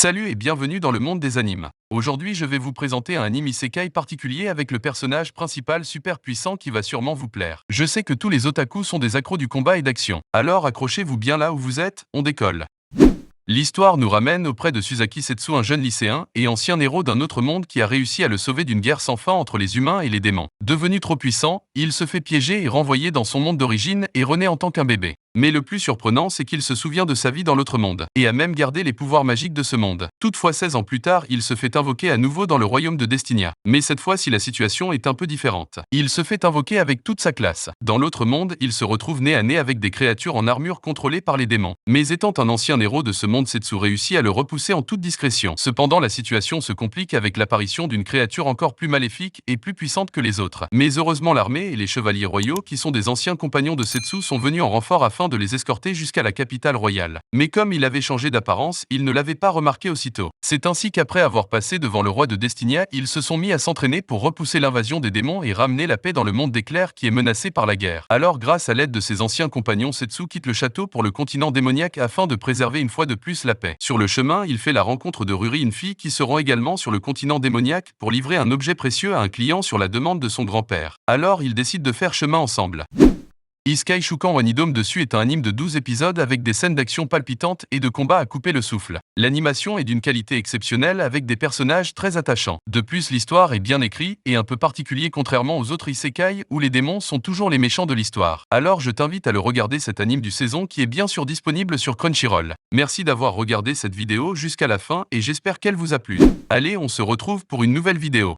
Salut et bienvenue dans le monde des animes. Aujourd'hui, je vais vous présenter un anime isekai particulier avec le personnage principal super puissant qui va sûrement vous plaire. Je sais que tous les otaku sont des accros du combat et d'action. Alors accrochez-vous bien là où vous êtes, on décolle. L'histoire nous ramène auprès de Susaki Setsu, un jeune lycéen et ancien héros d'un autre monde qui a réussi à le sauver d'une guerre sans fin entre les humains et les démons. Devenu trop puissant, il se fait piéger et renvoyer dans son monde d'origine et renaît en tant qu'un bébé. Mais le plus surprenant, c'est qu'il se souvient de sa vie dans l'autre monde, et a même gardé les pouvoirs magiques de ce monde. Toutefois, 16 ans plus tard, il se fait invoquer à nouveau dans le royaume de Destinia. Mais cette fois-ci, la situation est un peu différente. Il se fait invoquer avec toute sa classe. Dans l'autre monde, il se retrouve nez à nez avec des créatures en armure contrôlées par les démons. Mais étant un ancien héros de ce monde, Setsu réussit à le repousser en toute discrétion. Cependant, la situation se complique avec l'apparition d'une créature encore plus maléfique et plus puissante que les autres. Mais heureusement, l'armée et les chevaliers royaux, qui sont des anciens compagnons de Setsu, sont venus en renfort afin de les escorter jusqu'à la capitale royale. Mais comme il avait changé d'apparence, ils ne l'avaient pas remarqué aussitôt. C'est ainsi qu'après avoir passé devant le roi de Destinia, ils se sont mis à s'entraîner pour repousser l'invasion des démons et ramener la paix dans le monde d'éclairs qui est menacé par la guerre. Alors, grâce à l'aide de ses anciens compagnons, Setsu quitte le château pour le continent démoniaque afin de préserver une fois de plus la paix. Sur le chemin, il fait la rencontre de Ruri, une fille qui se rend également sur le continent démoniaque pour livrer un objet précieux à un client sur la demande de son grand-père. Alors, ils décident de faire chemin ensemble. Isekai Shukan Wanidome dessus est un anime de 12 épisodes avec des scènes d'action palpitantes et de combats à couper le souffle. L'animation est d'une qualité exceptionnelle avec des personnages très attachants. De plus, l'histoire est bien écrite et un peu particulier contrairement aux autres isekai où les démons sont toujours les méchants de l'histoire. Alors je t'invite à le regarder, cet anime du saison qui est bien sûr disponible sur Crunchyroll. Merci d'avoir regardé cette vidéo jusqu'à la fin et j'espère qu'elle vous a plu. Allez, on se retrouve pour une nouvelle vidéo.